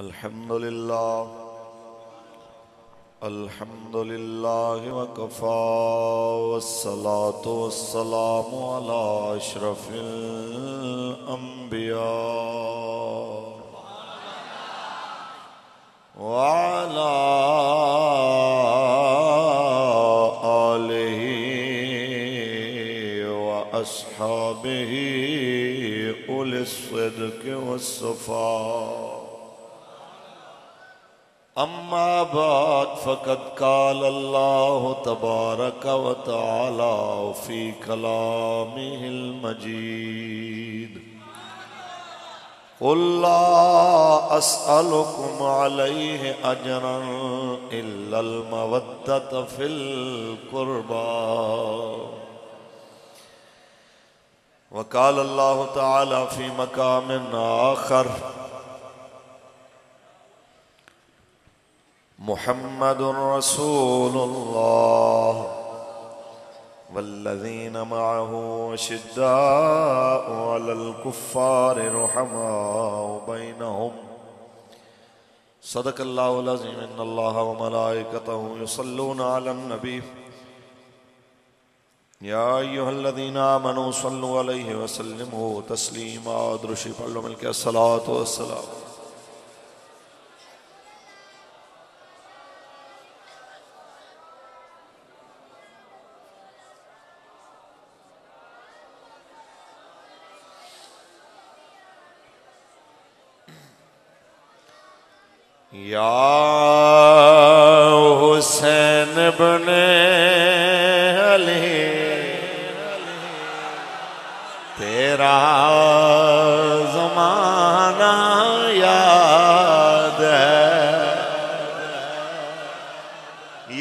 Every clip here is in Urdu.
الحمد لله وكفى والصلاة والسلام على أشرف الأنبياء وعلى آله وأصحابه أولي الصدق والصفاء. أما بعد فقد قال الله تبارك وتعالى في كلامه المجيد: قل لا أسألكم عليه أجرا إلا المودة في القربى. وقال الله تعالى في مقام آخر: محمد رسول الله والذين معه أشداء على الكفار رحماء بينهم. صدق الله العظيم. إن الله وملائكته يصلون على النبي يا أيها الذين آمنوا صلوا عليه وسلموا تسليما. درشی پڑھ لو مل کے الصلاة والسلام. یا حسین بن علی تیرا زمانہ یاد ہے.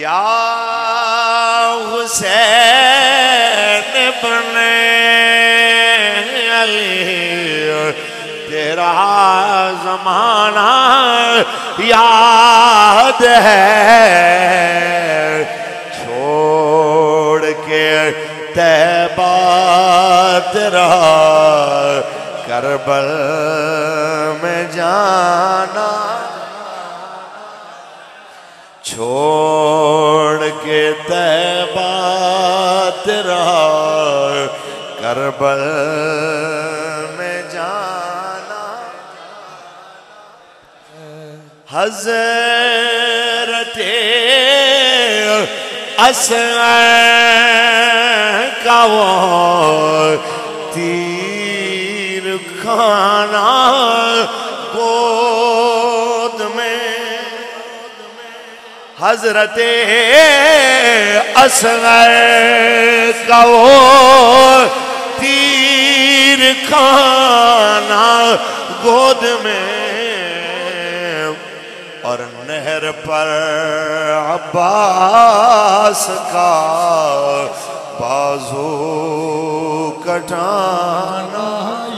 یا حسین بن علی تیرا زمانہ یاد ہے. چھوڑ کے طیبہ تیرا کربل میں جانا. چھوڑ کے طیبہ تیرا کربل میں جانا. حضرت اصغر کا وہ تیر کھانا گود میں. حضرت اصغر کا وہ تیر کھانا گود میں. اور نہر پر عباس کا بازو کٹانا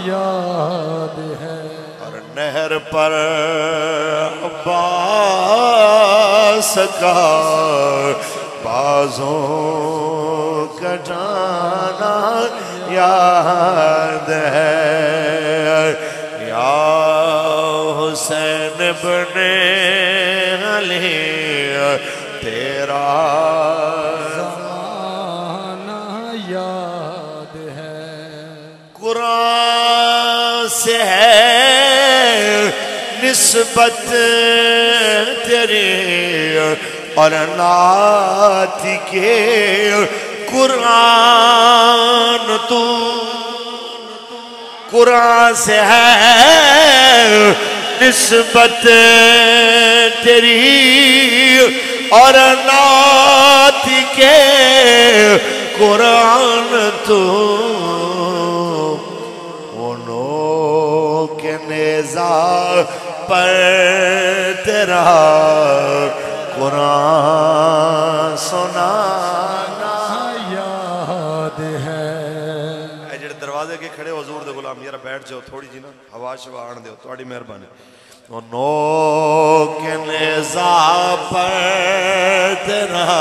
یاد ہے. اور نہر پر عباس کا بازو کٹانا یاد ہے. یا حسین بن علی تیرا زمانہ یاد ہے. قرآن سے ہے نسبت تیری اور نعت کے قرآن تو. قرآن سے ہے نسبت تیری اور نعت کے قرآن تو. انہوں کے نیزہ پر تیرا قرآن سنانا یاد ہے. اے جڑے دروازے کے کھڑے حضور دے غلام یار بیٹھ جاؤ تھوڑی جی نا ہوا شوا آن دیو تھوڑی مہربانی. انہوں کے نیزہ پر تیرا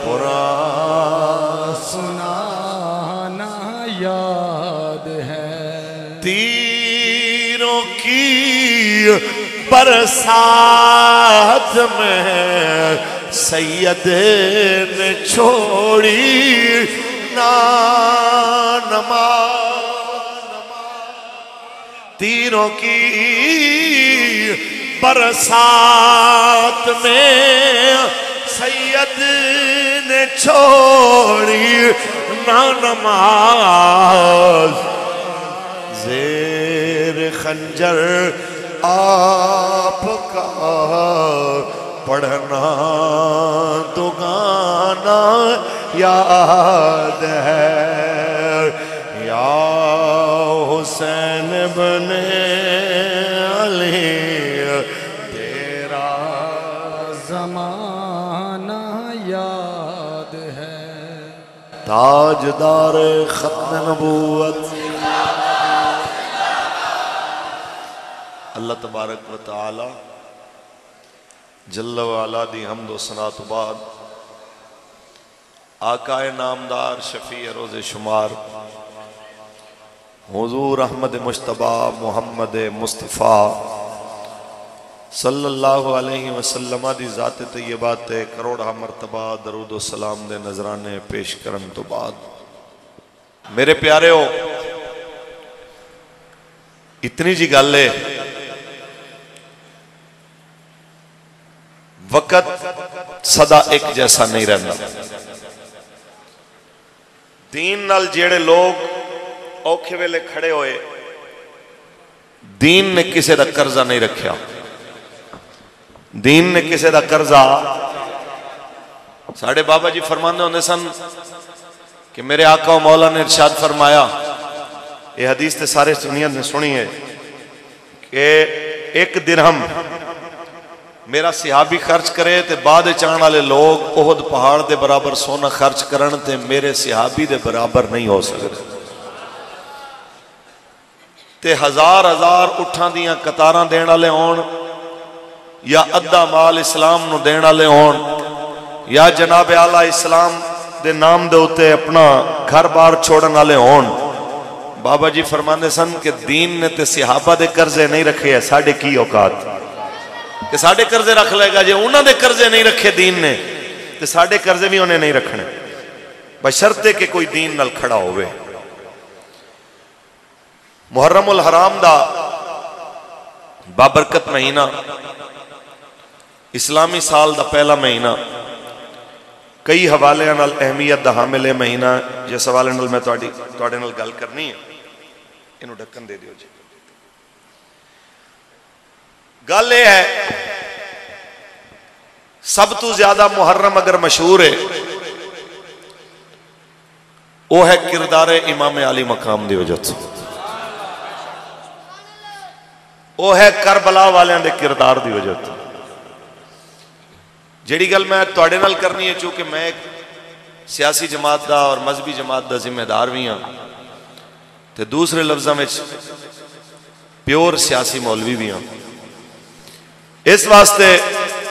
قرآن سنانا یاد ہے. تیروں کی برسات میں سید نے چھوڑی نا نماز، تیروں کی برسات میں سید نے چھوڑی نا نماز، زیر خنجر آپ کا پڑھنا تو گانا یاد ہے، یا حسین بن علی تیرا زمانہ یاد ہے، تاجدار ختم نبوت اللہ تبارک و تعالی جل وعلا دی حمد و ثنا تو بعد آقا نامدار شفیع روز شمار حضور احمد مجتبی محمد مصطفیٰ صلی اللہ علیہ وسلم دی ذات طیبات کروڑا مرتبہ درود و سلام دے نظرانے پیش کرن تو بعد میرے پیارے ہو اتنی جی گل ہے، وقت صدا ایک جیسا نہیں رہنا، دین نال جیڑے لوگ اوکھے ویلے کھڑے ہوئے، دین نے کسے دا قرضہ نہیں رکھیا، دین نے کسے دا قرضہ، ساڑھے بابا جی فرماندے ہوندے سن کہ میرے آقا و مولا نے ارشاد فرمایا، یہ حدیث تے سارے سنیت نے سنی ہے کہ 1 درہم میرا صحابی خرچ کرے تے بعد چاہن والے لوگ احد پہاڑ دے برابر سونا خرچ کرن تے میرے صحابی دے برابر نہیں ہو سکتے، تے ہزار اٹھاں دیاں قطاراں دین والے ہون یا ادھا مال اسلام نو دین والے ہون یا جناب اعلیٰ اسلام دے نام دے ہوتے اپنا گھر بار چھوڑن والے ہون، بابا جی فرماندے سن کہ دین نے تے صحابہ دے قرضے نہیں رکھے ہیں، ساڑھے کی اوقات کہ ساڑھے قرضے رکھ لے گا، جے انہاں دے قرضے نہیں رکھے دین نے تے ساڑھے قرضے بھی انہیں نہیں رکھنے، بشرطے کہ کوئی دین نال کھڑا ہوئے۔ محرم الحرام دا بابرکت مہینہ، اسلامی سال دا پہلا مہینہ، کئی حوالے نال اہمیت دا حامل مہینہ، جس حوالے نال میں تواڈے نال گل کرنی ہے، انہوں ڈھکن دے دیو جی۔ گل یہ ہے سب تو زیادہ محرم اگر مشہور ہے وہ ہے کردار امام علی مقام دی وجہ سے، وہ ہے کربلا والیاں دے کردار دی وجہ سے۔ جیڑی گل میں تواڈے نال کرنی ہے، چونکہ میں ایک سیاسی جماعت دا اور مذہبی جماعت دا ذمہ دار بھی ہاں تے دوسرے لفظاں وچ پیور سیاسی مولوی بھی ہاں، اس واسطے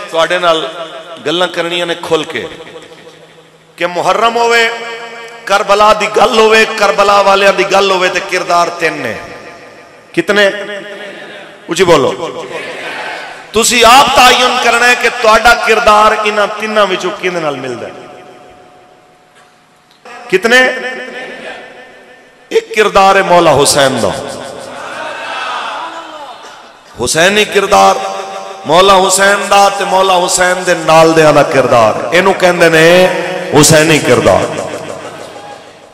تواڈے نال گلاں کرنیاں نے کھل کے کہ محرم ہوئے، کربلا دی گل ہوئے، کربلا والیاں دی گل ہوئے تے کردار 3 نے، کتنے؟ اچھی بولو، تسی آپ تعین کرنا ہے کہ تواڈا کردار انہاں تیناں وچوں کیندے نال ملدا ہے، کتنے؟ ایک کردار ہے مولا حسین دا، حسینی کردار مولا حسین دا تے مولا حسین دے نال دیاں دا کردار، اینو کہندے نے حسینی کردار۔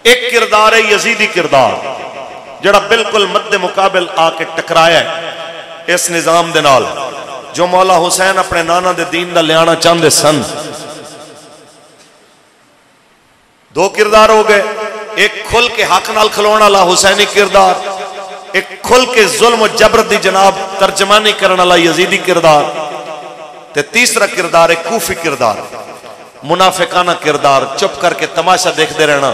ایک کردار ہے یزیدی کردار جڑا بالکل مد مقابل آ کے ٹکرایا ہے اس نظام دے نال جو مولا حسین اپنے نانا دے دین دا لیانا چاندے سن۔ 2 کردار ہو گئے، ایک کھل کے حق نال کھلونا لا حسینی کردار، ایک کھل کے ظلم و جبر دی جناب ترجمانی کرنا لا یزیدی کردار، تے تیسرا کردار ہے کوفی کردار، منافقانہ کردار، چپ کر کے تماشا دیکھ دے رہنا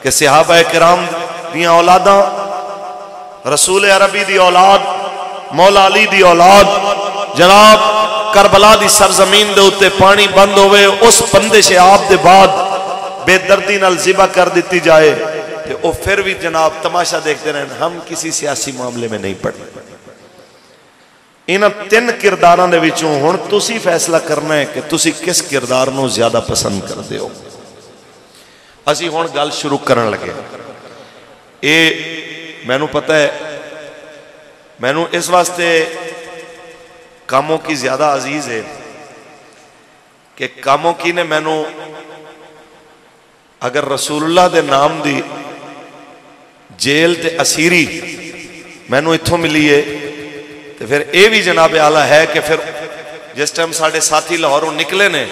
کہ صحابہ کرام دیاں اولاداں، رسول عربی دی اولاد، مولا علی دی اولاد جناب کربلا دی سرزمین دے اتے پانی بند ہوئے، اس بندش آپ دے بعد بے دردی نال ذبح کر دیتی جائے تے او پھر بھی جناب تماشا دیکھتے رہے، ہم کسی سیاسی معاملے میں نہیں پڑے۔ انہاں تین کرداراں دے وچوں ہن تسی فیصلہ کرنا ہے کہ تسی کس کردار نو زیادہ پسند کردے ہو۔ اسی ہن گل شروع کرن لگے۔ اے مینوں پتہ ہے، مینوں اس واسطے کاموں کی زیادہ عزیز ہے کہ کاموں کی نے مینوں اگر رسول اللہ دے نام دی جیل تے اسیری مینوں اتھوں ملی ہے تو پھر اے بھی جناب اعلیٰ ہے کہ پھر جس ٹائم ساڑھے ساتھی لاہوروں نکلے نے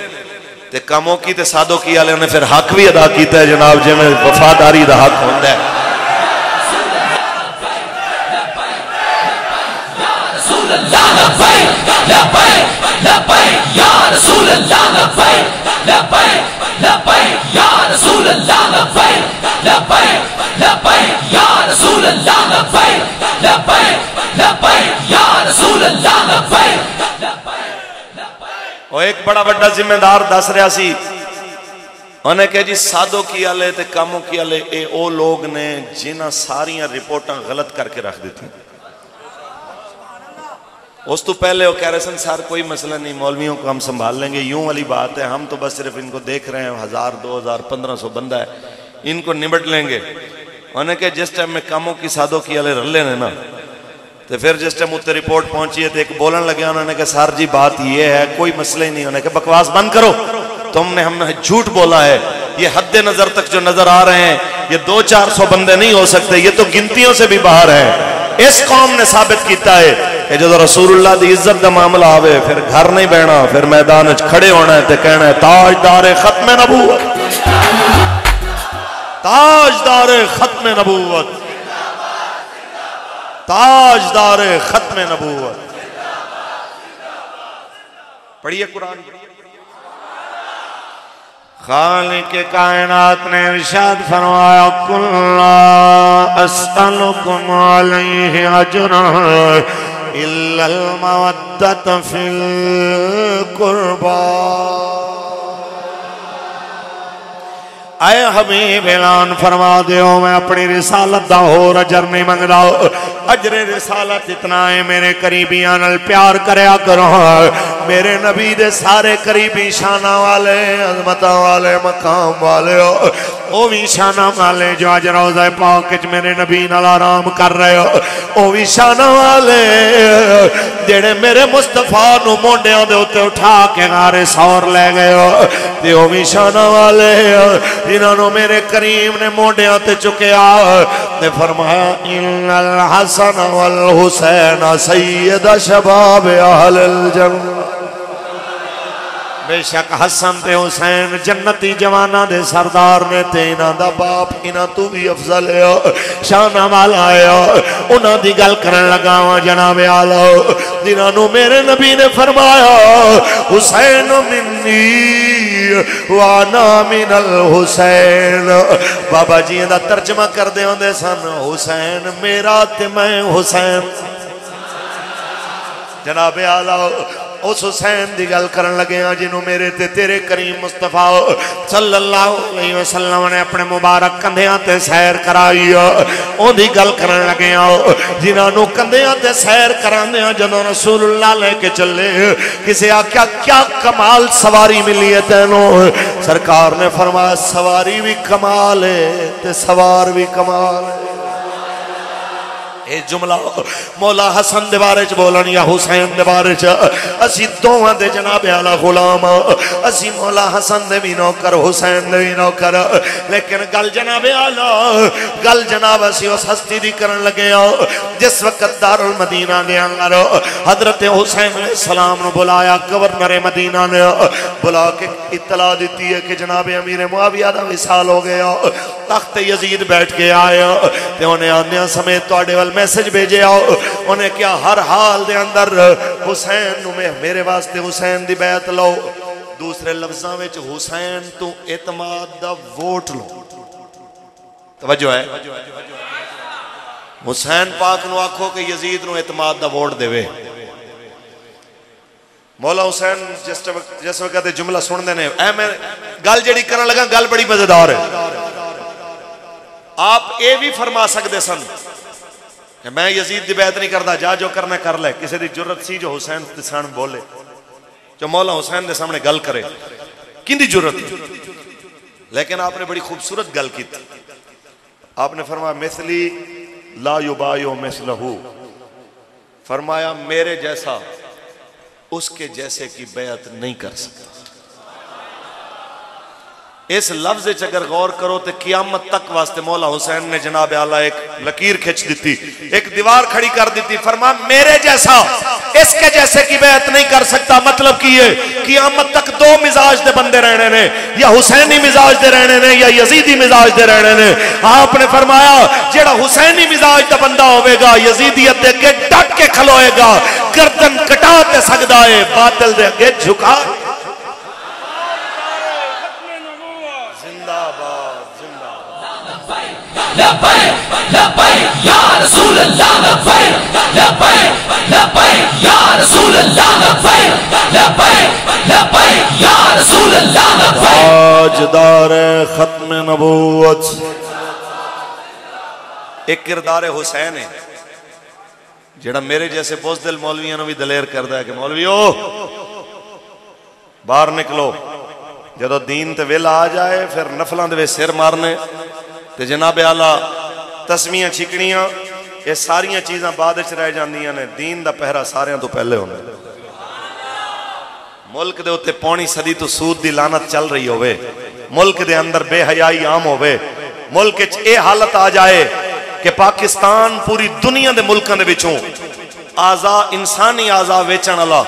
تے کاموں کی تے سادوں کی آلے انہیں پھر حق بھی ادا کیتا ہے جناب جے میں وفاداری دا حق ہوندہ ہے۔ اور ایک بڑا بڑا ذمہ دار دس رہا سی انہیں کہ جی سادوں کی آلے تے کاموں کی آلے اے او لوگ نے جنہ ساریاں رپورٹاں غلط کر کے رکھ دیتی۔ اس تو پہلے وہ کہہ رہے سن سار کوئی مسئلہ نہیں، مولویوں کو ہم سنبھال لیں گے، یوں والی بات ہے، ہم تو بس صرف ان کو دیکھ رہے ہیں، 1000 2000 1500 بندہ ہے، ان کو نمٹ لیں گے۔ انہیں کہ جس ٹائم میں کاموں کی سادوں کی آلے رلے نے نا تو پھر جس ٹائم اتنے رپورٹ پہنچی ہے تو ایک بولن لگے انہوں نے کہا سار جی بات یہ ہے کوئی مسئلہ ہی نہیں، انہوں نے کہا بکواس بند کرو، تم نے ہم نے جھوٹ بولا ہے، یہ حد نظر تک جو نظر آ رہے ہیں یہ 200-400 بندے نہیں ہو سکتے، یہ تو گنتیوں سے بھی باہر ہیں۔ اس قوم نے ثابت کیتا ہے کہ جو رسول اللہ دی عزت دا معاملہ آوے پھر گھر نہیں بہنا، پھر میدان کھڑے ہونا ہے تے کہنا ہے تاجدار ختم نبوت، تاجدار ختم نبوت، تاجدار ختم نبوت۔ پڑھیے قرآن۔ خالق کائنات نے ارشاد فرمایا قل لا اسألکم علیہ اجرا الا المودۃ فی القربى۔ اے حبیب اعلان فرما دیو میں اپنی رسالت دا اور اجر نہیں منگدا، اجر رسالت اتنا ہے میرے قریبیاں نال پیار کریا کرو، میرے نبی دے سارے قریبی شانہ والے عظمتہ والے مقام والے او بھی شانہ والے جو آج روضہ پاک وچ میرے نبی نال آرام کر رہے ہو، او بھی شانہ والے جڑے میرے مصطفیٰ نو مونڈیاں دے ہوتے اٹھا کے غار سور لے گئے ہو، تے او بھی شانہ والے جنہاں نو میرے کریم نے مونڈیاں تے چکیا تے فرمایا ان الحسن والحسین سید شباب اہل الجنہ۔ بے شک حسن تے حسین جنتی جوانہ دے سردار نے تے انہاں دا باپ انہاں تو بھی افضل ہے، شانہ والا ہے، انہاں دی گل کرن لگا ہوں جناب اعلیٰ جنہاں نو میرے نبی نے فرمایا حسین منی وانا من الحسین۔ بابا جی دا ترجمہ کر دے ہوندے سن حسین میرا تے میں حسین۔ جناب اعلیٰ اس حسین دی گل کرن لگے ہیں جنہوں میرے تے تیرے کریم مصطفیٰ صلی اللہ علیہ وسلم نے اپنے مبارک کندھیاں تے سیر کرائی، ان دی گل کرن لگے ہیں جنہوں کندھیاں تے سیر کران دے ہیں جنہوں رسول اللہ لے کے چلے کسے آکھیا کیا کمال سواری ملی ہے تینوں؟ سرکار نے فرمایا سواری بھی کمال ہے تے سوار بھی کمال ہے۔ اے جملہ مولا حسن دے بارے چ بولن یا حسین دے بارے چ اسی دوواں دے جناب اعلی غلام، اسی مولا حسن دے بھی نوکر حسین دے بھی نوکر، لیکن گل جناب اعلی گل جناب اسی اس ہستی دی کرن لگے ہو جس وقت دار المدینہ دے اندر حضرت حسین علیہ السلام نو بلایا، گورنر مدینہ نے بلا کے اطلاع دیتی ہے کہ جناب امیر معاویہ دا وصال ہو گیا، تخت یزید بیٹھ کے آئے تے انہیں آندیاں سمیت تواڈے ول میسج بھیجے آؤ، انہیں کیا ہر حال دے اندر حسین نو میرے واسطے حسین دی بیعت لو، دوسرے لفظاں وچ حسین تو اعتماد دا ووٹ لو۔ توجہ ہے حسین پاک نو آکھو کہ یزید نو اعتماد دا ووٹ دے وے۔ مولا حسین جس وقت جملہ سن دے نے اے میں گل جڑی کرن لگا گل بڑی مزیدار ہے، آپ اے بھی فرما سکتے سن میں یزید دی بیعت نہیں کرتا، جا جو کرنا کر لے. کسی دی جرت سی جو حسین دے سامنے بولے، جو مولا حسین دے سامنے گل کرے؟ کن دی جرت؟ لیکن آپ نے بڑی خوبصورت گل کی تھی. آپ نے فرمایا مثلی لا یبایع مثلہ، فرمایا میرے جیسا اس کے جیسے کی بیعت نہیں کر سکتا. اس لفظ اگر غور کرو تو قیامت تک واسطے مولا حسین نے جناب اعلیٰ ایک لکیر کھچ دیتی، ایک دیوار کھڑی کر دیتی. فرما میرے جیسا اس کے جیسے کی بیعت نہیں کر سکتا. مطلب کی یہ قیامت تک دو مزاج دے بندے رہنے نے، یا حسینی مزاج دے رہنے نے یا یزیدی مزاج دے رہنے نے. آپ نے فرمایا جیڑا حسینی مزاج دا بندہ ہوئے گا یزیدیت دے کے ڈٹ کے کھلوئے گا، گردن کٹا تے سکدا ہے، باطل دے اگے جھکا. لبیک لبیک یا رسول اللہ، لبیک لبیک لبیک یا رسول اللہ، لبیک لبیک لبیک یا رسول اللہ، لبیک. تاجدار ختم نبوت ایک کردار حسین ہے جڑا میرے جیسے بزدل مولویوں بھی دلیر کردا ہے کہ مولویو باہر نکلو. جدو دین تے ویلا آ جائے پھر نفلاں دے سر مارنے تے جناب اعلیٰ تسمیاں چھکڑیاں، یہ ساریاں چیزاں بعد وچ رہ جاندیاں نے. دین دا پہرا ساریاں تو پہلے ہونا. ملک دے اوتے پونی صدی تو سود دی لعنت چل رہی ہوئے، ملک دے اندر بے حیائی عام ہوئے، ملک وچ اے حالت آ جائے کہ پاکستان پوری دنیا دے ملکاں دے وچوں آزا انسانی آزا ویچن والا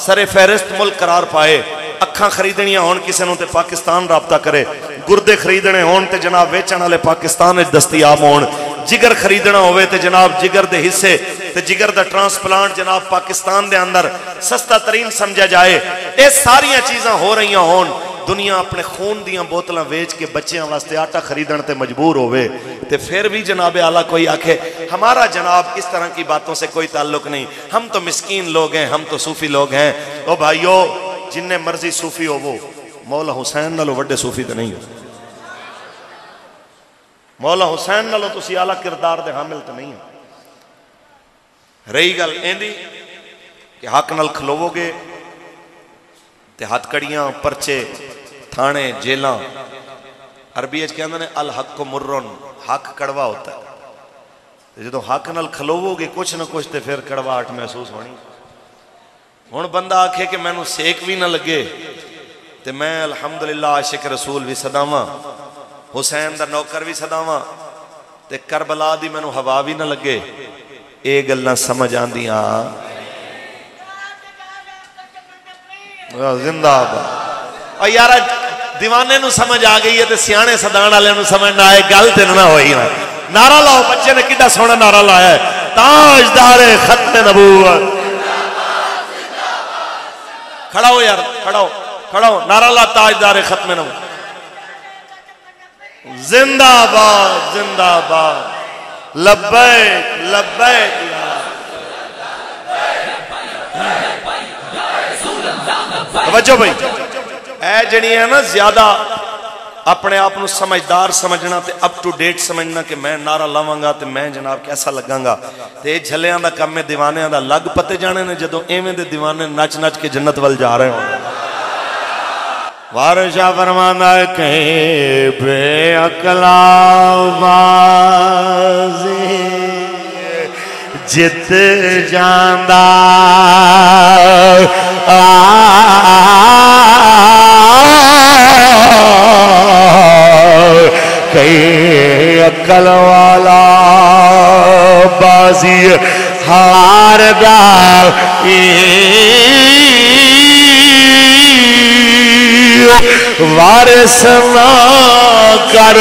سر فہرست ملک قرار پائے. اکھاں خریدنیاں ہون کسے نوں تے پاکستان رابطہ کرے، گردے خریدنے ہون تے جناب ویچن والے پاکستان وچ دستیاب ہون، جگر خریدنا ہوئے تے جناب جگر دے حصے تے جگر دا ٹرانسپلانٹ جناب پاکستان دے اندر سستا ترین سمجھا جائے. اے ساریاں چیزاں ہو رہی ہون، دنیا اپنے خون دیاں بوتلاں ویچ کے بچیاں واسطے آٹا خریدن تے مجبور ہوئے، تے پھر بھی جناب اعلیٰ کوئی آکھے ہمارا جناب اس طرح کی باتوں سے کوئی تعلق نہیں، ہم تو مسکین لوگ ہیں، ہم تو صوفی لوگ ہیں. او بھائیو جننے مرضی صوفی ہو وہ مولا حسین نالو وڈے صوفی تے نہیں ہو. مولا حسین نالو تسی اعلیٰ کردار دے حامل تے نہیں ہو. رہی گل ایندی کہ حق نال کھلوو گے تے ہتھ کڑیاں پرچے تھانے جیلاں. عربی اچ کہندے نے الحق مرن، حق کڑوا ہوتا ہے. جدوں حق نال کھلوو گے کچھ نہ کچھ تے پھر کڑواہٹ محسوس ہونی. ہن بندہ آکھے کہ مینوں سیک بھی نہ لگے تے میں الحمدللہ عاشق رسول بھی صداواں، حسین دا نوکر بھی صداواں تے کربلا دی مینوں ہوا بھی نہ لگے. اے گلاں سمجھ آندیاں زندہ باد. اور یارا دیوانے نو سمجھ آ گئی ہے تے سیانے صدان والے نو سمجھ نہ آئے گل تے نہ ہوئی نا. نعرہ لاؤ، بچے نے کڈا سونا نعرہ لایا ہے، تاجدار ختم نبوت. کھڑا ہو یار، کھڑا ہو، کھڑا ہو، نعرہ لا تاجدار ختم نبوت. زندہ باد زندہ باد، لبیک لبیک. توجہ بھائی، اے جنی ہے نا زیادہ اپنے آپ نو سمجھدار سمجھنا تے اپ ٹو ڈیٹ سمجھنا کہ میں نعرہ لاواں گا تے میں جناب کیسا لگاں گا تے جھلیاں دا کم میں دیوانیاں دا لگ پتے جانے نے جدوں ایویں دے دیوانے نچ نچ کے جنت ول جا رہے ہوں. وارشاہ فرمانا ہے کہیں بے عقلا بازی جت جاندہ کہیں عقل والا بازی ہار دا وارث نہ کر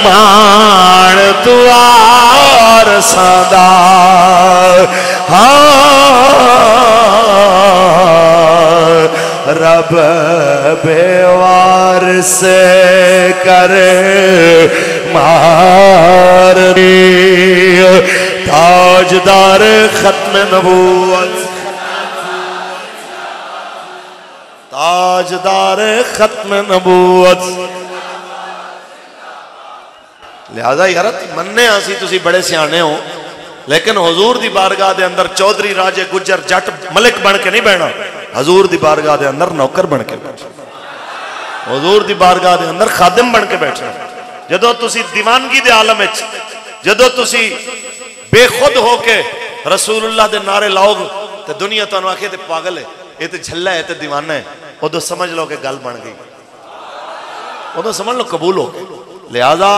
مان تو وارثاں دا. رب بے وارث کر مار تاجدار ختم نبوت، تاجدار ختم نبوت. لہذا یار مننے آسی تسی بڑے سیانے ہو لیکن حضور دی بارگاہ دے اندر چودھری راجے گجر جٹ ملک بن کے نہیں بہنا، حضور دی بارگاہ دے اندر نوکر بن کے بیٹھنا، حضور دی بارگاہ دے اندر خادم بن کے بیٹھنا۔ جدو تسی دیوانگی دے عالم وچ جدو تسی بے خود ہو کے رسول اللہ دے نعرے لاؤ گے تو دنیا تو آخے تے پاگل ہے، یہ تے جھلا ہے، تے دیوانہ ہے، ادو سمجھ لو کہ گل بن گئی، ادو سمجھ لو قبول ہو گئی۔ لہذا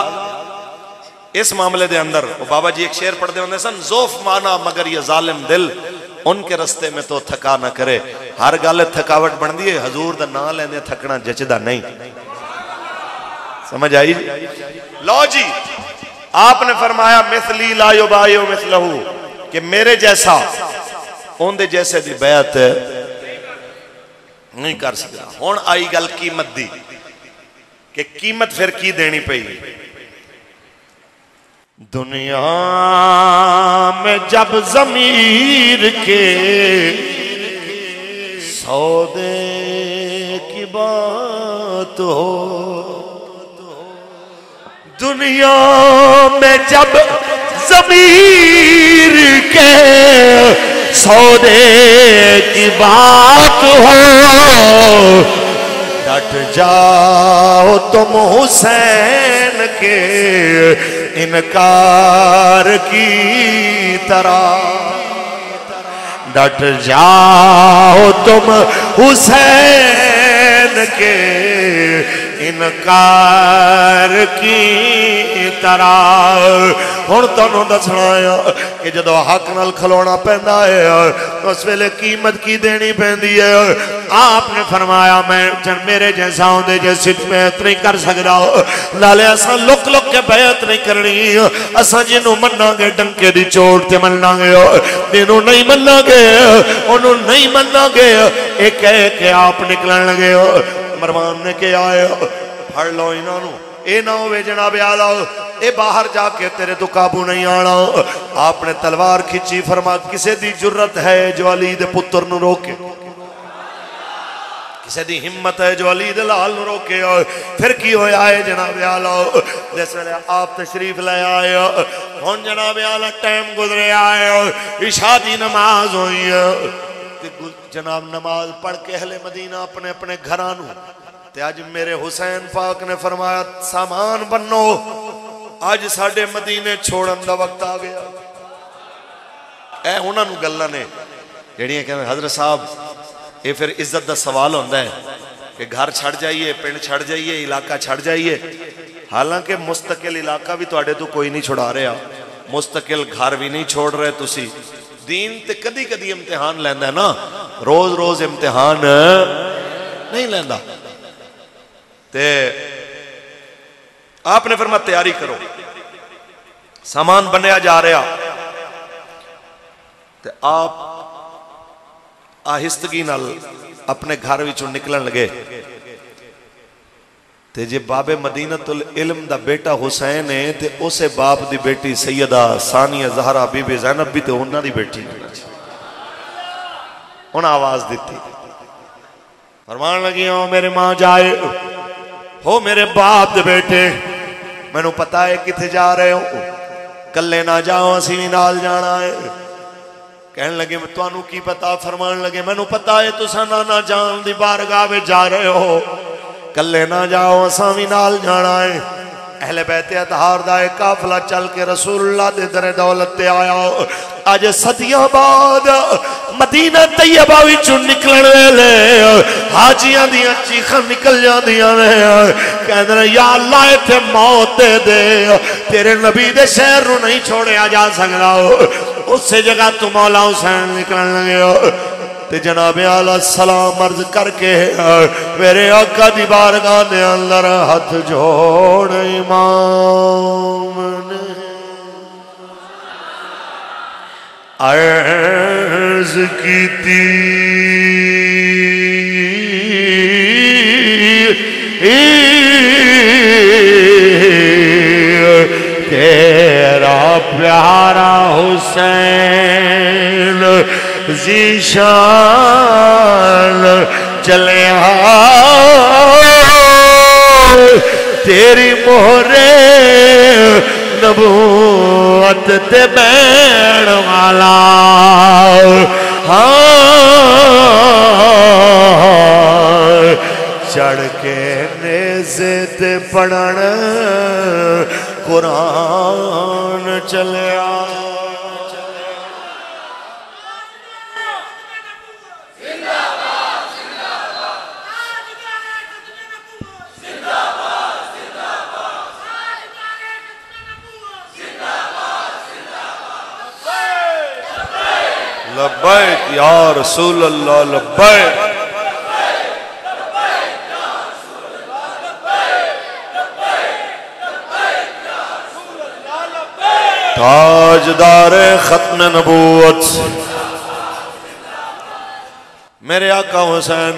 اس معاملے دے اندر بابا جی ایک شعر پڑھتے ہوندے سن، زوف مانا مگر یہ ظالم دل ان کے رستے میں تو تھکا نہ کرے۔ ہر گل تھکاوٹ بن دی ہے، حضور دا نام لیندے تھکنا جچدا نہیں۔ سمجھ آئی؟ لو جی آپ نے فرمایا مثلی لا یبایع مثلہ، کہ میرے جیسا ان دے جیسے دی بیعت نہیں کر سکتا۔ ہون آئی گل قیمت دی کہ قیمت پھر کی دینی پئی۔ دنیا میں جب ضمیر کے سودے کی بات ہو، دنیا میں جب ضمیر کے سودے کی بات ہو، ڈٹ جاؤ تم حسین کے انکار کی طرح، ڈٹ جاؤ تم حسین کے انکار کی طرح۔ ہن تانوں دسنا ہے کہ جدو حق نال کھلونا پیندا ہے اس ویلے قیمت کی دینی پیندی ہے۔ آپ نے فرمایا میں میرے جیسا ہوندے جیسے بیعت نہیں کر سکدا، نالے اساں لک لک کے بیعت نہیں کرنی، اساں جنوں مننا گے ڈنکے دی چوٹ تے مننا گے، جنوں نہیں مننا گے انہوں نہیں مننا گے۔ ایک کہے کہ آپ نکلن لگے مروان نے کہ آئے پھڑ لو انہوں نے، اے نہ ہوئے جناب آلہ اے باہر جا کے تیرے تو قابو نہیں آنا۔ آپ نے تلوار کھچی، فرما کسے دی جرت ہے جو علی دے پتر نو روکے، کسے دی ہمت ہے جو علی دے لال نو روکے۔ پھر کی ہویا ہے جناب آلہ جیسے آپ تشریف لے آئے، ہون جناب آلہ ٹائم گزرے آئے، عشاء دی نماز ہوئی ہے، جناب نماز پڑھ کے اہل مدینہ اپنے اپنے گھرانو تے آج میرے حسین پاک نے فرمایا سامان بنو، آج ساڑھے مدینے چھوڑن دا وقت آ گیا۔ اے انہاں نو گلاں نے جڑیاں کہنے حضرت صاحب یہ پھر عزت دا سوال ہوندہ ہے کہ گھر چھڑ جائیے، پنڈ چھڑ جائیے، علاقہ چھڑ جائیے۔ حالانکہ مستقل علاقہ بھی تو تو کوئی نہیں چھڑا رہا، مستقل گھر بھی نہیں چھوڑ رہے تسی۔ دین تے کدی کدی امتحان لیندہ ہے نا، روز روز امتحان نہیں لیندہ۔ تے آپ نے فرمایا تیاری کرو، سامان بنیا جا رہا، تے آپ آہستگی نال اپنے گھر وچوں نکلن لگے۔ تے جے باب مدینۃ العلم دا بیٹا حسین ہے تے اسے باپ دی بیٹی سیدہ ثانیہ زہرا بی بی زینب بھی تے انہاں دی بیٹی، انہاں آواز دیتی، فرمان لگی ہوں میرے ماں جائے ہو میرے باپ دے بیٹے، میں نو پتہ ہے کتے جا رہے ہو، کلے نہ جاؤ اسی بھی نال جانا ہے۔ کہنے لگے میں توانو کی پتا، فرمان لگے میں نو پتا ہے تو نانا جان دی بارگاہ میں جا رہے ہو، کلے نہ جاؤ اساں بھی نال جانا ہے۔ اہل بیت اطہار دا ایک قافلہ چل کے رسول اللہ دے در دولت تے آیا۔ آج صدیاں بعد مدینہ طیبہ وچوں نکلن ویلے حاجیاں دیاں چیخاں نکل جاندیاں نے، کہندے نے یا اللہ ایتھے موت دے دے، تیرے نبی دے شہر نو نہیں چھوڑیا جا سکدا۔ اس سے جگہ تو مولا حسین نکلن لگے تے جناب اعلیٰ سلام عرض کر کے میرے آقا دی بارگاہ دے اندر ہاتھ جوڑ امام نے عرض کی تیرا پیارا حسین ذیشان چلے تیری مہرے نبوت تے بین والا چڑھ کے نیزے تے پڑھن قرآن چلیا لبیک یا رسول اللہ لبیک تاجدار ختم نبوت میرے آقا حسین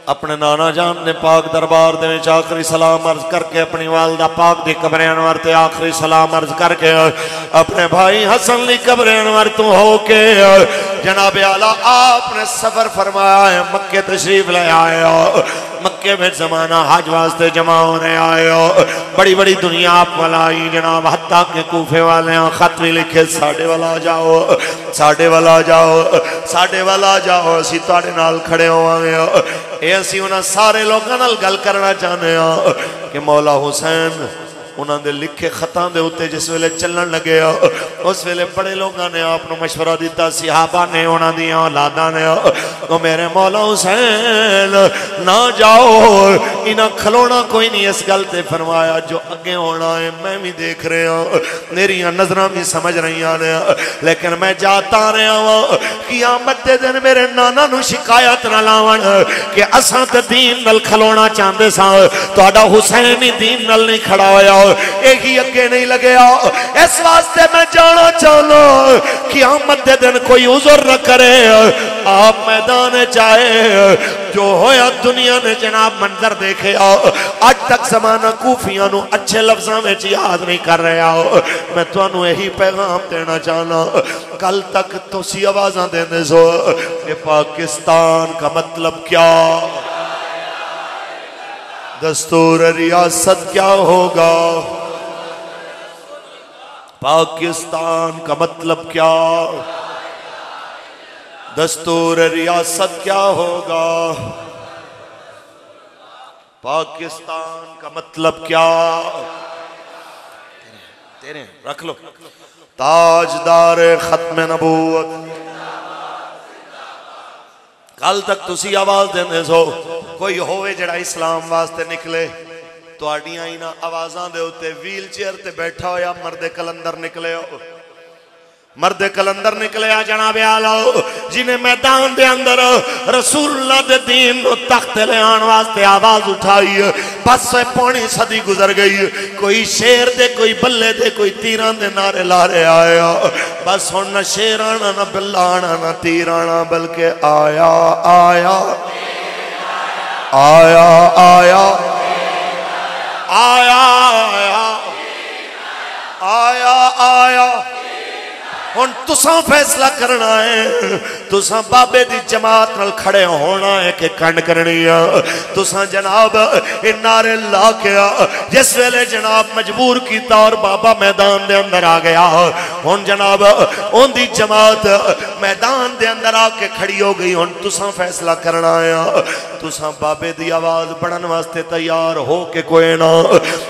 اپنے نانا جان نے پاک دربار دے وچ آخری سلام عرض کر کے اپنی والدہ پاک دی قبر انور تے آخری سلام عرض کر کے اپنے بھائی حسن لی قبر انور تو ہو کے جناب اعلیٰ آپ نے سفر فرمایا ہے مکہ تشریف لے آئے ہو مکہ میں زمانہ حج واسطے جمع ہونے آئے ہو بڑی بڑی دنیا آپ والا آئی جناب حتیٰ کہ کوفے والے ہیں خط بھی لکھے ساڑھے والا جاؤ ساڑھے والا جاؤ ساڑھے والا جاؤ اسی تاڑے نال کھڑے ہوئے ہو اے اسی انہاں سارے لوگاں نال گل کرنا چاہنے ہو کہ مولا حسین انہاں دے لکھے خطاں دے ہوتے جس ویلے چلن لگے اس ویلے بڑے لوگاں نے آپ نے مشورہ دیتا صحابہ نے انہاں دیاں اولاداں نے تو میرے مولا حسین نہ جاؤ انہاں کھلونا کوئی نہیں اس گل تے فرمایا جو اگے ہونا ہے میں بھی دیکھ رہے ہوں میری نظراں بھی سمجھ رہی ہیں لیکن میں جاتا رہا ہوں قیامت دے دن میرے نانا نو شکایت نہ لاون کہ اساں تے دین نال کھلونا چاہندے ساں تہاڈا حسین ہی دین نال نہیں کھڑا ہویا ایک ہی اگے نہیں لگیا اس واسطے میں جانا چاہنا قیامت دے دن کوئی عذر نہ کرے آپ میدان چاہے جو ہویا دنیا نے جناب منظر دیکھے آج تک زمانہ کوفیاں نو اچھے لفظاں میں یاد نہیں کر رہا میں تو انہوں یہی پیغام دینا چاہنا کل تک تو سی آوازاں دینے سو کہ پاکستان کا مطلب کیا دستور ریاست کیا ہوگا پاکستان کا مطلب کیا دستور ریاست کیا ہوگا پاکستان کا مطلب کیا تیرے رکھ لو تاجدار ختم نبوت کل تک تسی آواز دینے سو کوئی ہوئے جڑا اسلام واسطے نکلے تو آڑیاں ہی نا آوازاں دے ہوتے ویل چیئر تے بیٹھا ہو یا مرد کلندر نکلے ہو مرد کلندر نکلے آ جناب آلہ جنہیں میدان دے اندر رسول اللہ دے دین نو تخت لے آن واسطے آواز اٹھائی بس سے پونی صدی گزر گئی کوئی شیر دے کوئی بلے دے کوئی تیران دے نارے لارے آیا بس ہن نہ شیر آنا نہ بلہ آنا نہ تیر آنا بلکہ آیا آیا آیا آیا آیا آیا آیا ہن تساں فیصلہ کرنا ہے تساں بابے دی جماعت نال کھڑے ہونا ہے کہ کنڈ کرنی ہے تساں جناب نعرے لا کے جس ویلے جناب مجبور کیتا اور بابا میدان دے اندر آ گیا ہن جناب ان دی جماعت میدان دے اندر آ کے کھڑی ہو گئی ہن تساں فیصلہ کرنا ہے تساں بابے دی آواز بڑھن واسطے تیار ہو کے کوئی نہ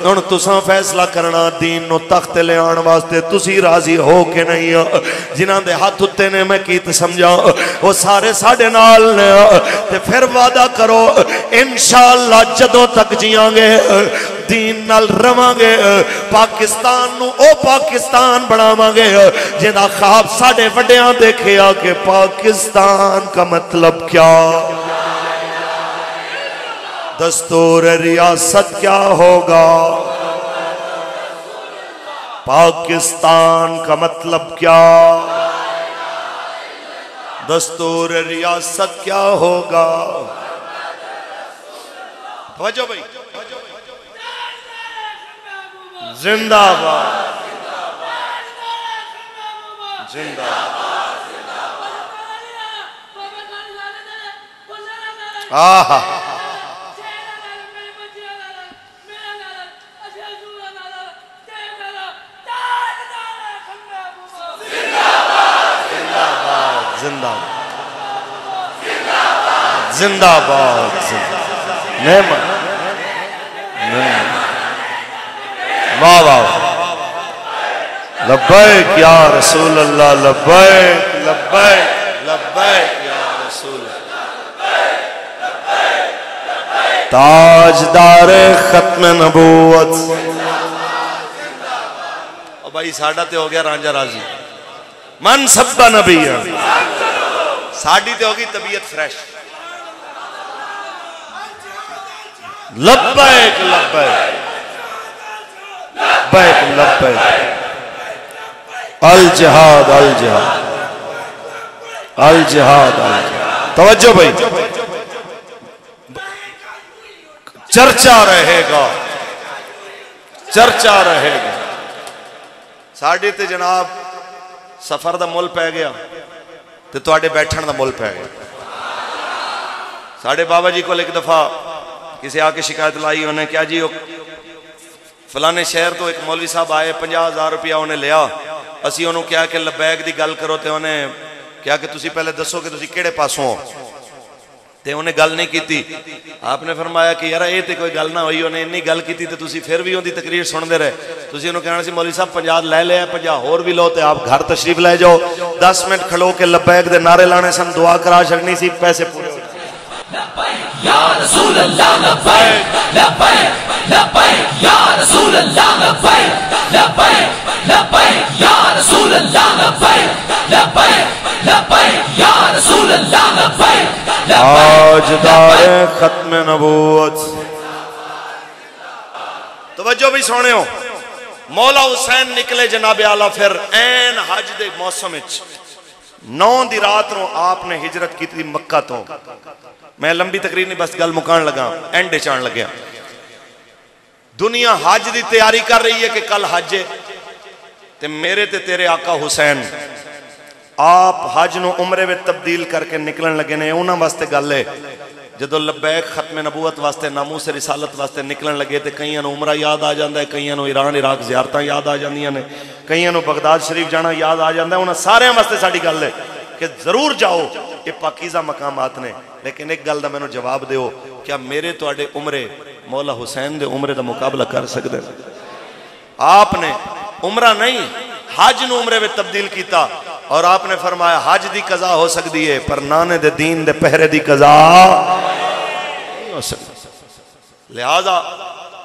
ہن تساں فیصلہ کرنا دین نو تخت لے آن واسطے تسی راضی ہو کے نہیں جنہاں دے ہاتھ اتے نے میں کیت سمجھا وہ سارے ساڑھے نال نے تے پھر وعدہ کرو انشاءاللہ جدوں تک جیاں گے دین نال رواں گے پاکستان نو او پاکستان بناواں گے جنہاں خواب ساڑھے وڈیاں دیکھیا کہ پاکستان کا مطلب کیا دستور ریاست کیا ہوگا پاکستان کا مطلب کیا دستور ریاست کیا ہوگا توجہ بھائی زندہ باد زندہ آہا زندہ باد نعمت واہ واہ لبیک یا رسول اللہ لبیک لبیک لبیک یا رسول اللہ تاجدار ختم نبوت اور بھائی ساڑھا تے ہو گیا رانجہ راضی من سبا نبی ساڑھی تے ہوگی طبیعت فریش لبیک لبیک لبیک لبیک الجہاد الجہاد الجہاد الجہاد توجہ بھائی چرچا رہے گا چرچا رہے گا ساڑھے تے جناب سفر دا مل پہ گیا تے توڑے بیٹھن دا مل پہ گیا ساڑھے بابا جی کو ایک دفعہ کسی آکے شکایت لائی انہیں کیا جی فلانے شہر تو ایک مولوی صاحب آئے 50,000 روپیہ انہیں لیا اسی انہوں کیا کہ لبیک دی گل کرو تے انہیں کیا کہ تسی پہلے دسو کہ تسی کیڑے پاسوں ہو تے انہیں گل نہیں کیتی آپ نے فرمایا کہ یارا یہ تے کوئی گل نہ ہوئی انہیں انی گل کیتی تے تسی پھر بھی ان دی تقریر سن دے رہے تسی انہوں کہنا سی مولوی صاحب 50 لے لے 50 اور بھی لو تے آپ گھر تشریف لے جاؤ 10 منٹ کھلو کے لبیک دے نعرے لانے سن دعا کرا چھڑنی سی پیسے پورے ہو یا رسول اللہ لبیک لبیک لبیک یا رسول اللہ لبیک لبیک لبیک یا رسول اللہ لبیک لبیک لبیک یا رسول اللہ لبیک تاجدار ختم نبوت توجہ بھی سونے ہو مولا حسین نکلے جناب اعلیٰ پھر این حج دے موسم 9 دی رات نو آپ نے ہجرت کی تھی مکہ تو میں لمبی تقریر نہیں بس گل مکان لگا اینڈے چان لگیا دنیا حج دی تیاری کر رہی ہے کہ کل حج ہے تے میرے تے تیرے آقا حسین آپ حج نو عمرے میں تبدیل کر کے نکلن لگے نے انہاں واسطے گل ہے جدو لبیک ختم نبوت واسطے ناموس رسالت واسطے نکلن لگے تے کئیاں نو عمرہ یاد آ جاندا ہے کئیاں نو ایران عراق زیارتاں یاد آ جاندیاں نے کئیاں نو بغداد شریف جانا یاد آ جاندا ہے انہاں سارے واسطے ساڈی گل ہے کہ ضرور جاؤ یہ پاکیزہ مقامات نے لیکن ایک گل دا میں نو جواب دیو کیا میرے توڑے عمرے مولا حسین دے عمرے دا مقابلہ کر سکتے ہیں آپ نے عمرہ نہیں حج نو عمرے میں تبدیل کیتا اور آپ نے فرمایا حج دی قضا ہو سکتی ہے پر نانے دے دین دے پہرے دی قضا نہیں ہو سکتی لہذا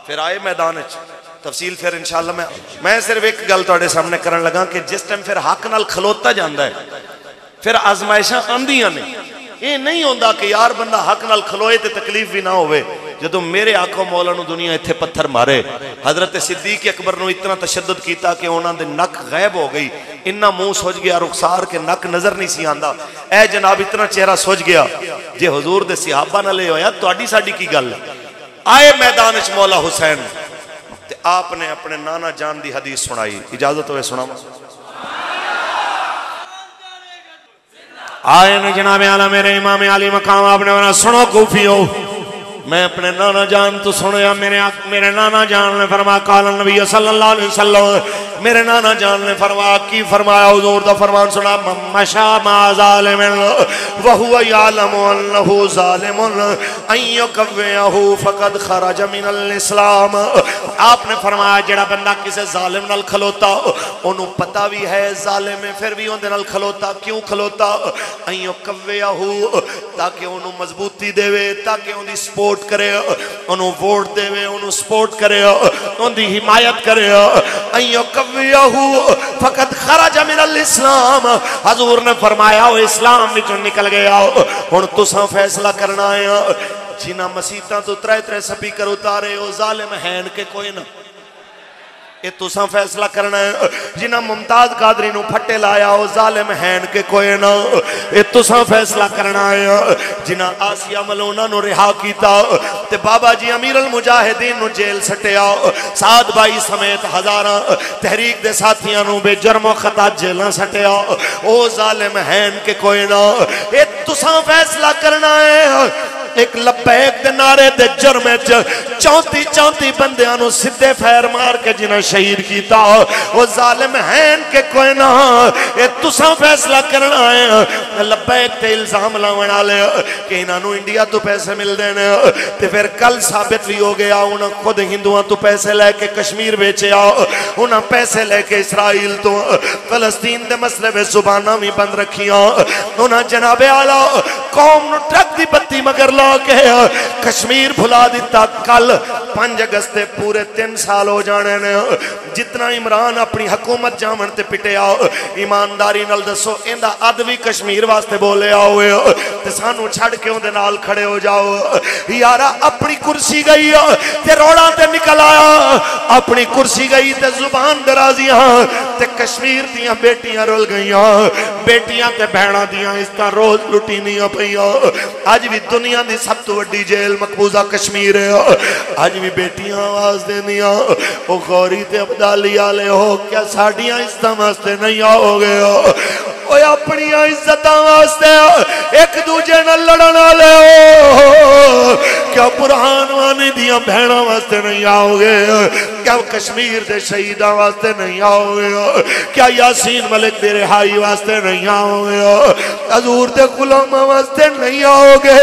پھر آئے میدان تفصیل پھر انشاءاللہ میں صرف ایک گل توڑے سامنے کرن لگا کہ جس ٹائم پھر حق نال کھلوتا جاندہ ہے پھر آزمائشاں آندیاں نہیں یہ نہیں ہوندہ کہ یار بندہ حق نال کھلوئے تے تکلیف بھی نہ ہوئے جدو میرے آنکھوں مولا نو دنیا اتھے پتھر مارے حضرت صدیق اکبر نو اتنا تشدد کیتا کہ انہاں دے نک غیب ہو گئی انہاں منہ سوچ گیا رخسار کے نک نظر نہیں سی آندہ اے جناب اتنا چہرہ سوچ گیا جے حضور دے صحابہ نہ لے ہویا تو آڈی ساڑی کی گل آئے میدان اچ مولا حسین تے آپ نے اپنے نانا جان دی حدیث سنائی اجازت ہوئے سنا آئے نے جناب اعلیٰ میرے امام علی مقام آپ نے بنا سنو کوفیو میں اپنے نانا جان تو سنیا میرے نانا جان نے فرمایا قال النبی صلی اللہ علیہ وسلم میرے نانا جان نے فرمایا کی فرمایا حضور دا فرمان سنا مشا ما ظالم وہو یعلم انہو ظالم ان یکویہو فقد خرج من الاسلام آپ نے فرمایا جڑا بندہ کسے ظالم نال کھلوتا انہوں پتہ بھی ہے ظالم ہے پھر بھی اندے نال کھلوتا کیوں کھلوتا ان یکویہو تاکہ انہوں مضبوطی دے وے تاکہ انہوں سپورٹ کرے انہوں ووٹ دے وے انہوں سپورٹ کرے انہوں دی حمایت کرے ان یکویہو فقط خرج من الاسلام حضور نے فرمایا وہ اسلام وچوں نکل گیا ہن تساں فیصلہ کرنا ہے جنہ مسیتاں تو ترے سپیکر اتارے وہ ظالم ہیں کہ کوئی نہ یہ تساں فیصلہ کرنا ہے جنہ ممتاز قادری نو پھٹے لایا وہ ظالم ہیں کہ کوئی نہ یہ تساں فیصلہ کرنا ہے جنہ آسیہ ملونہ نو رہا کیتا تے بابا جی امیر المجاہدین نو جیل سٹیا سعد بائی سمیت ہزاراں تحریک دے ساتھیاں نو بے جرم و خطا جیلہ سٹیا وہ ظالم ہیں کہ کوئی نہ یہ تساں فیصلہ کرنا ہے ایک لبیک دے نعرے دے جرمے 34 بندیاں نو سدھے فیر مار کے جنہاں شہید کیتا وہ ظالم ہیں کہ کوئی نہ اے تساں فیصلہ کرنا ہے لبیک تے الزام لاون والے کہ انہاں نو انڈیا تو پیسے مل دینے تے پھر کل ثابت بھی ہو گیا انہاں خود ہندوؤں تو پیسے لے کے کشمیر بیچے انہاں پیسے لے کے اسرائیل تو فلسطین دے مسئلے میں زباناں بھی بند رکھیاں انہاں جناب اعلی قوم نو ٹرک دی بتی مگر لا کے کشمیر بھلا دیتا کل 5 اگست پورے 3 سال ہو جانے نے جتنا عمران اپنی حکومت جامن تے پٹیا ایمانداری نال دسو ایندا ادوی کشمیر واسطے بولے آوے تے سانو چھڑ کے اون دے نال کھڑے ہو جاؤ یارا اپنی کرسی گئی تے روڑا تے نکل آیا اپنی کرسی گئی تے زبان درازیاں تے کشمیر دیاں بیٹیاں رول گئیاں بیٹیاں تے بہناں دیاں اس طرح روز لٹینیاں پئیاں اج بھی دنیا دی سب تو وڈی جیل مقبوضہ کشمیر ہے اج بھی بیٹیاں آواز دینیاں او غوری تے عبدالی والے ہو کیا ساڈیاں عزتاں واسطے نہیں آؤ گے اوے اپنی عزتاں واسطے ایک دوجے نال لڑن والے ہو کیا برہان وانی دیاں بہناں واسطے نہیں آؤ گے کیا کشمیر دے شہیداں واسطے نہیں آؤ گے کیا یاسین ملک دے رہائی واسطے نہیں آؤ گے حضور دے غلاماں واسطے نہیں آؤ گے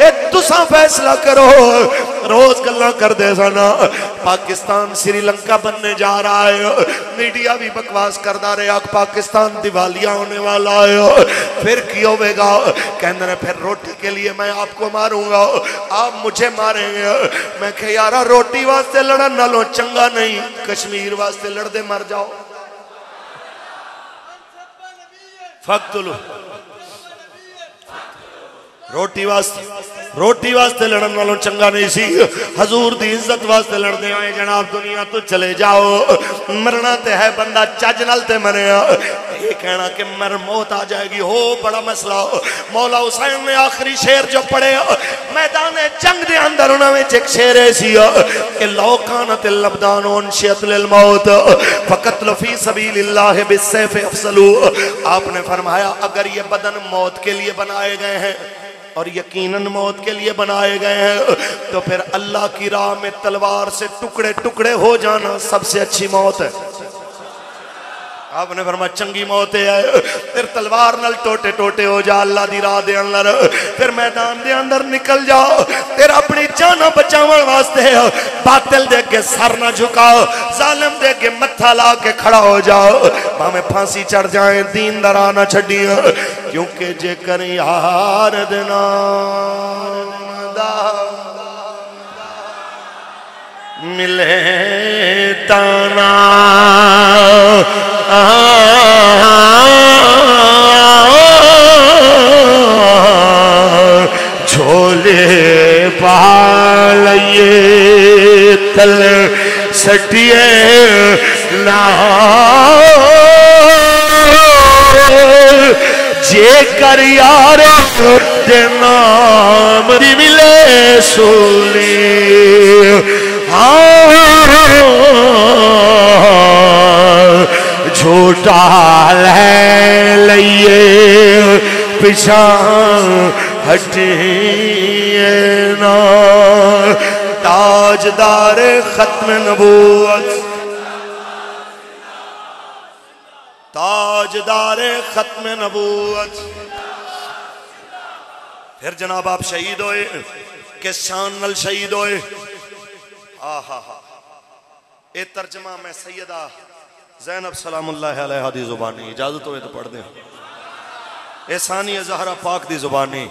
اے تساں فیصلہ کرو روز گلاں کر دے سنا پاکستان سری لنکا بننے جا رہا ہے میڈیا بھی بکواس کردہ رہے پاکستان دیوالیہ ہونے والا ہے پھر کی ہوئے گا کہنے رہے پھر روٹی کے لیے میں آپ کو ماروں گا آپ مجھے ماریں گے میں کہ یارا روٹی واسطے لڑن نہ لو چنگا نہیں کشمیر واسطے لڑ دے مر جاؤ فقتلو روٹی واسطے لڑن والوں چنگا نہیں سی حضور دی عزت واسطے لڑ دے آئے جناب دنیا تو چلے جاؤ مرنا تے ہے بندہ چج نال تے مرے یہ کہنا کہ مر موت آ جائے گی ہو بڑا مسئلہ مولا حسین نے آخری شعر جو پڑھے میدان جنگ دے اندر انہوں میں ایک شعر ایسی کہ لو کانت اللبدان انشیت للموت فقتل فی سبیل اللہ بالسیف افضلو آپ نے فرمایا اگر یہ بدن موت کے لیے بنائے گئے ہیں اور یقیناً موت کے لیے بنائے گئے ہیں تو پھر اللہ کی راہ میں تلوار سے ٹکڑے ٹکڑے ہو جانا سب سے اچھی موت ہے آپ نے فرمایا چنگی موت ہے پھر تلوار نال ٹوٹے ٹوٹے ہو جا اللہ دی راہ دے اندر پھر میدان دے اندر نکل جا پھر اپنی جانہ بچاون واسطے باطل دے کے سر نہ جھکاؤ ظالم دے کے متھا لا کے کھڑا ہو جاؤ ہمیں پھانسی چڑھ جائیں دین درا نہ چھڈیاں کیونکہ جے کر یار دے نام دا ملے تانا جھولے پالئیے تل سٹیے نا جے کر یار دے نام دی ملے سولی جھوٹا لے لئیے پچھان ہٹیے نا تاجدار ختم نبوت تاجدار ختم نبوت پھر جناب آپ شہید ہوئے کس شان نل شہید ہوئے اے ترجمہ میں سیدہ زینب سلام اللہ علیہ دی زبانی اجازت ہوئے تو پڑھ دیں اے ثانی زہرہ پاک دی زبانی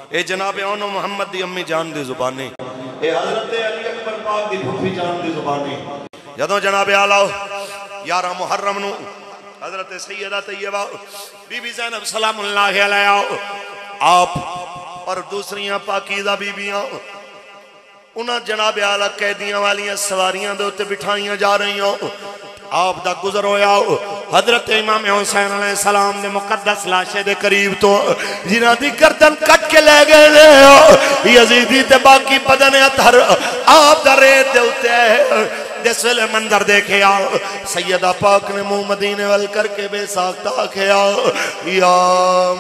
اے جناب اونو محمد دی امی جان دی زبانی اے حضرت علی اکبر پاک دی پھوپھی جان دی زبانی جدوں جناب آلاؤ 11 محرم نو حضرت سیدہ طیبہ بی بی زینب سلام اللہ علیہ آپ اور دوسریاں پاکیزہ بی بیاں انہاں جناب اعلیٰ قیدیاں والیاں سواریاں دے اتے بٹھائیاں جا رہی ہوں آپ دا گزر ہویا حضرت امام حسین علیہ السلام دے مقدس لاشے دے قریب تو جنہ دی گردن کٹ کے لے گئے لے یزیدی تے باقی بدن اتھر آپ دا ریت دے اتے جس ویلے منظر دیکھے آؤ سیدہ پاک نے منہ مدینے وال کر کے بے ساختہ کھے آؤ یا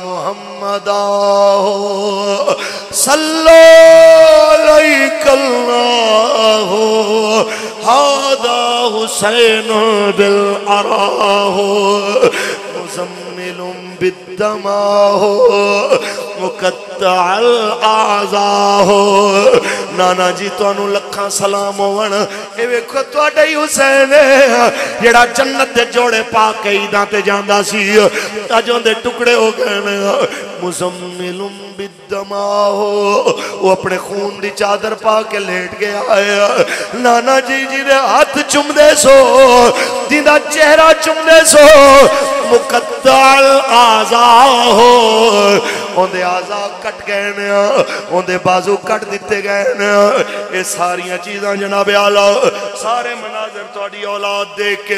محمد آؤ صلو علیک اللہ ھذا حسین بالعراہ مزمل بالدماہ مقطع الاعضاء نانا جی تانوں لکھاں سلام ہون اے ویکھو تہاڈا ہی حسین ہے جڑا جنت دے جوڑے پا کے عیداں تے جاندا سی اج اودے ٹکڑے ہو گئے نے مزمل بالدماء وہ اپنے خون دی چادر پا کے لیٹ گیا ہے نانا جی جی دے ہاتھ چومدے سو جیندا چہرہ چومدے سو مقطع الاعضاء اوندے اعضاء کٹ گئے نے اوندے بازو کٹ دتے گئے نے یہ ساریاں چیزاں جناب اعلی سارے مناظر تہاڈی اولاد دیکھ کے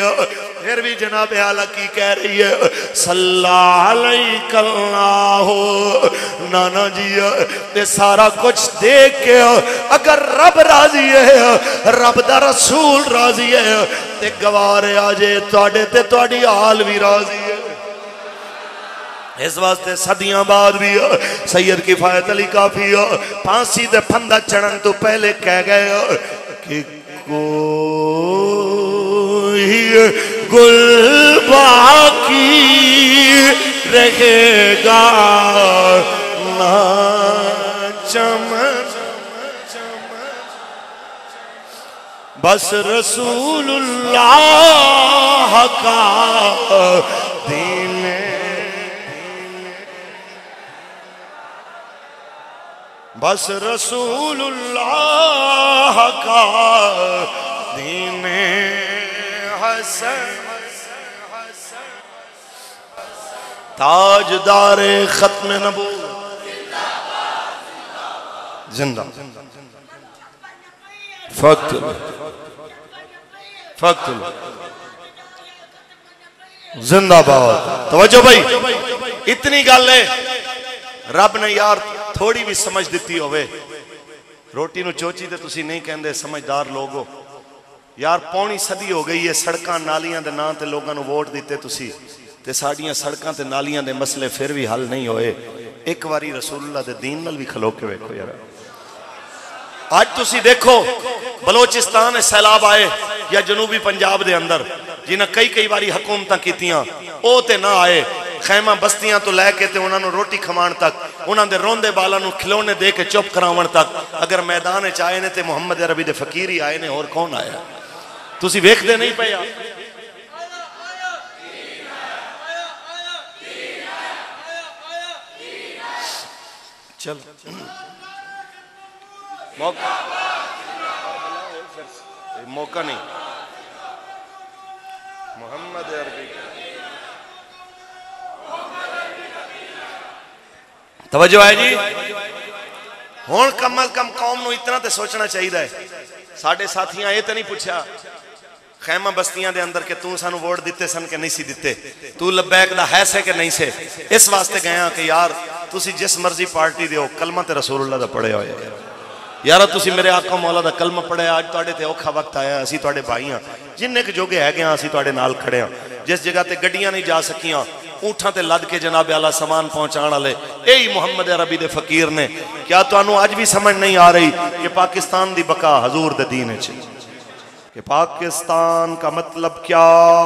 پھر بھی جناب اعلی کی کہہ رہی ہے صلی علیک اللہ نانا جی یہ سارا کچھ دیکھ کے اگر رب راضی ہے رب دا رسول راضی ہے تے گوارے آجے تہاڈے تے تہاڈی حال بھی راضی ہے اس واسطے صدیاں بعد بھی سید کفایت علی کافی پھانسی دے پھندا چڑھن تو پہلے کہہ گئے کہ کوئی گل باقی رہے گا نہ چمن بس رسول اللہ کا دین بس رسول اللہ کا دین حسن تاجدار ختم نبوت زندہ فقط زندہ باد توجہ بھائی اتنی گل ہے رب نے یار تھوڑی بھی سمجھ دیتی ہوئے روٹی نو چوچی تے تسی نہیں کہندے سمجھدار لوگو یار پونی صدی ہو گئی ہے سڑکاں نالیاں دے نام تے لوگاں نو ووٹ دیتے تسی تے ساڑیاں سڑکاں تے نالیاں دے مسئلے پھر بھی حل نہیں ہوئے ایک واری رسول اللہ دے دین نال بھی کھلو کے ویکھو یار آج تسی دیکھو بلوچستان سیلاب آئے یا جنوبی پنجاب دے اندر جنہاں کئی باری حکومتاں کیتیاں او تے نہ آئے خیمہ بستیاں تو لے کے تے انہاں نو روٹی کھمان تک انہاں دے روندے بالا نو کھلونے دے کے چپ کراون تک اگر میدان چاہے نے تے محمد عربی دے فقیری آئے نے اور کون آیا تسی ویکھ دے نہیں پیا چل موقع نہیں محمد عربی توجہ ہے جی ہون کم از کم قوم نو اتنا تے سوچنا چاہیے ہے ساڑھے ساتھیاں یہ تے نہیں پوچھا خیمہ بستیاں دے اندر کہ تُوں سانو ووٹ دیتے سن کہ نہیں سی دیتے تو لبیک دا ہے سے کہ نہیں سے اس واسطے گیا کہ یار تُسی جس مرضی پارٹی دے ہو کلمہ تے رسول اللہ دا پڑھے ہوئے یارہ تُسی میرے آقا مولا دا کلمہ پڑھے آج توڑے تے اوکھا وقت آیا اسی توڑے بھائیاں جننے کے جوگے ہے گیا اسی توڑے نال کھڑے ہیں جس جگہ تے گڑیاں نہیں جا سکیاں اونٹھاں تے لد کے جناب اعلیٰ سامان پہنچانا لے اے محمد عربی دے فقیر نے کیا تو انہوں آج بھی سمجھ نہیں آ رہی کہ پاکستان دی بقا حضور دے دین ہے کہ پاکستان کا مطلب کیا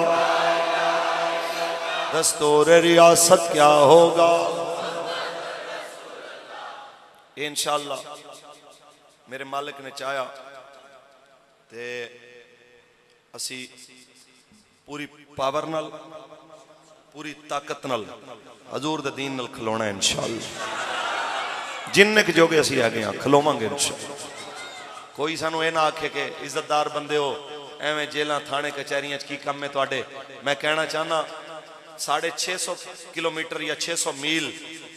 دستور ریاست کیا ہوگا انشاءاللہ میرے مالک نے چاہیا تے اسی پوری پاور نل پوری طاقت نل حضور دے دین نل کھلونا ہے انشاءاللہ جننے کے جوگے اسی آگے ہیں کھلوماں گے انشاءاللہ کوئی سانو اے نہ آکھے کہ عزتدار بندے ہو ایویں جیلاں تھانے کچہریاں کی کم میں توڑے میں کہنا چاہنا 650 کلومیٹر یا 600 میل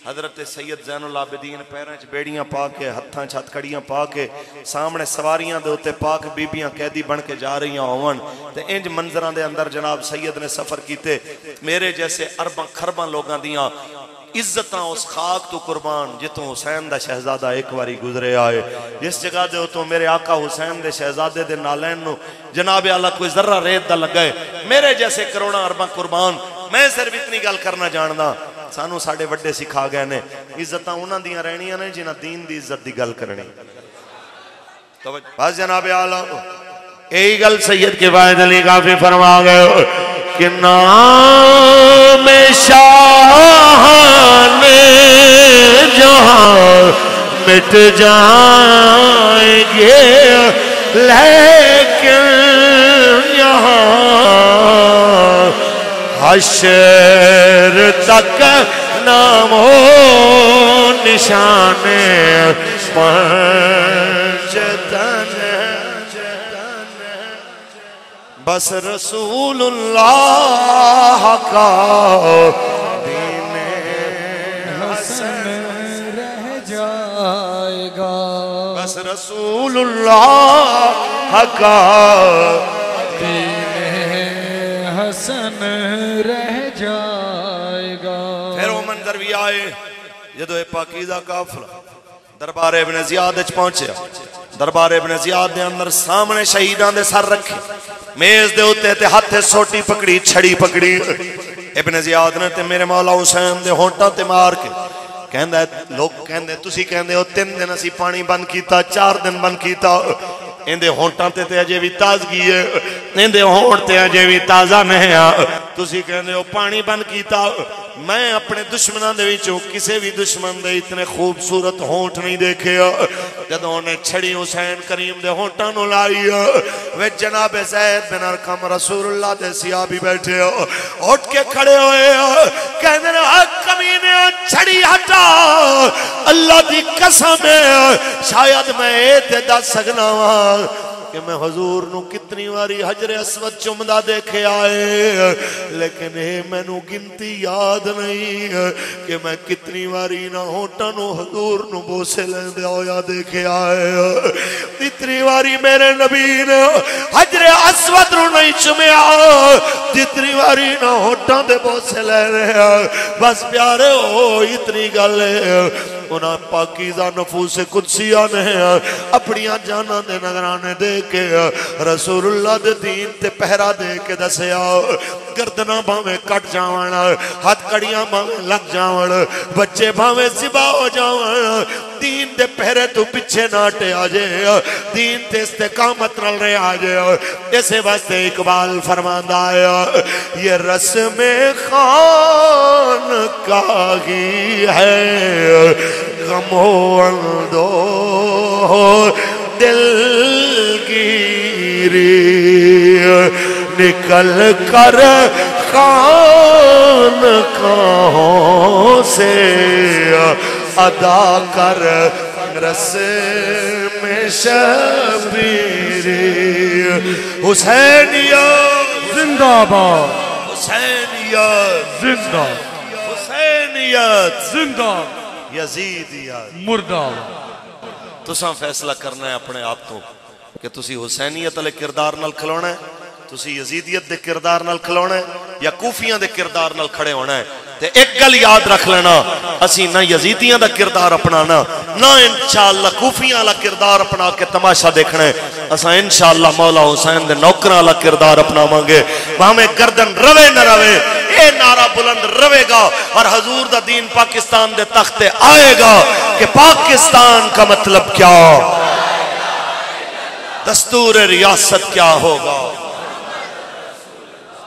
حضرت سید زین العابدین پیرنچ بیڑیاں پا کے ہتھاں چھت کڑیاں پا کے سامنے سواریاں دے ہوتے پاک بیبیاں قیدی بن کے جا رہی ہیں ہون تے انج منظران دے اندر جناب سید نے سفر کیتے میرے جیسے ارباں خرباں لوگاں دیاں عزتاں اس خاک تو قربان جتوں حسین دا شہزادہ ایک واری گزرے آئے جس جگہ دے تو میرے آقا حسین دے شہزادے دے نالین نو جناب اللہ کوئی ذرہ ریت دا لگائے میرے جیسے کروڑا ارباں قربان میں صرف اتنی گل کرنا جاننا سانو ساڑے وڈے سکھا گئے نے عزتاں انہاں دیاں رہنیاں نے جنہاں دین دی عزت دی گل کرنی بس جناب اعلیٰ یہی گل سید کفایت علی کافی فرما گئے کہ نام شاہان جہاں مٹ جائیں گے لیکن یہاں حشر تک نام و نشان پہنچتن بس رسول اللہ کا دین حسن رہ جائے گا بس رسول اللہ کا دین حسن رہ جائے گا پھر وہ منظر بھی آئے جدو اے پاکیزہ قافلہ دربار ابن زیاد اچ پہنچے دربار ابن زیاد دے اندر سامنے شہیدان دے سر رکھے میز دے ہوتے تے ہاتھ سوٹی پکڑی چھڑی پکڑی ابن زیاد نے تے میرے مولا حسین دے ہونٹاں تے مار کے کہندہ ہے لوگ کہندے تسی کہندے ہو 3 دن اسی پانی بند کیتا 4 دن بند کیتا اندے ہونٹاں تے اجے بھی تازگی ہے اندے ہونٹ تے اجے بھی تازہ نہیں ہے تسی کہندے ہو پانی بند کیتا میں اپنے دشمنوں دے وچوں کسے بھی دشمن دے اتنے خوبصورت ہونٹ نہیں دیکھے جدوں نے چھڑی حسین کریم دے ہونٹاں نو لائی وے جناب زید بن ارقم رسول اللہ دے صحابی بیٹھے اٹھ کے کھڑے ہوئے کہندے نے کمینے چھڑی ہٹا اللہ دی قسم ہے شاید میں اے تے دس سکنا وا کہ میں حضور نو کتنی واری حجر اسود چمدہ دیکھے آئے لیکن میں نو گنتی یاد نہیں کہ میں کتنی واری نہ ہوتا نو حضور نو بوسے لیندے ہویا دیکھے آئے اتنی واری میرے نبی نے حجر اسود نو نہیں چمیا جتنی واری نہ ہوتا دے بوسے لے رہے بس پیارے ہو اتنی گلے انہاں پاکیزہ نفوس قدسیہ نے اپنیاں جانا دے نگرانے دے کے رسول اللہ دے دین تے پہرا دے کے دسیا گردنا بھاویں کٹ جاوان ہاتھ کڑیاں بھاویں لگ جاوان بچے بھاویں ذبح ہو جاوان دین دے پہرے تو پچھے ناٹے آجے دین تے استقامت نل رہے آجے اسے واسطے اقبال فرماندہ آیا یہ رسم خان کا ہی ہے غم و اندو دل گیری نکل کر خان کہوں سے ادا کر رسم شبیری حسینیت زندہ باد حسینیت زندہ حسینیت زندہ یزیدیت مردہ تساں فیصلہ کرنا ہے اپنے آپ تو کہ تسی حسینیت علیہ کردار نال کھلونا ہے تسی یزیدیت دے کردار نال کھلونا ہے یا کوفیاں دے کردار نال کھڑے ہونا ہے تے ایک گل یاد رکھ لینا اسی نہ یزیدیاں دا کردار اپنانا نہ انشاءاللہ کوفیاں والا کردار اپنا کے تماشا دیکھنا ہے اساں انشاءاللہ مولا حسین دے نوکراں والا کردار اپناواں گے ہمیں گردن روے نہ روے اے نعرہ بلند روے گا اور حضور دا دین پاکستان دے تختے آئے گا کہ پاکستان کا مطلب کیا دستور ریاست کیا ہوگا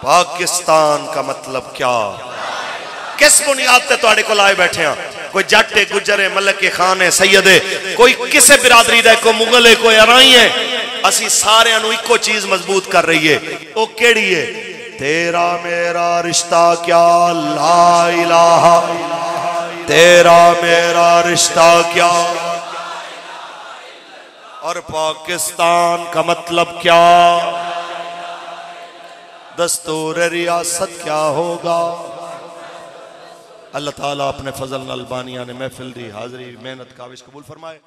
پاکستان کا مطلب کیا کس بنیاد تے تواڈے کو لائے بیٹھے ہیں کوئی جٹ گجر ملک خان سید کوئی کسے برادری دا کوئی مغل ہے کوئی ارائی ہے اسی سارے انو ایکو چیز مضبوط کر رہی ہے وہ کیڑی ہے تیرا میرا رشتہ کیا لا الہ تیرا میرا رشتہ کیا اور پاکستان کا مطلب کیا دستور ریاست کیا ہوگا اللہ تعالیٰ اپنے فضل البانیہ نے محفل دی حاضری محنت کاوش قبول فرمائے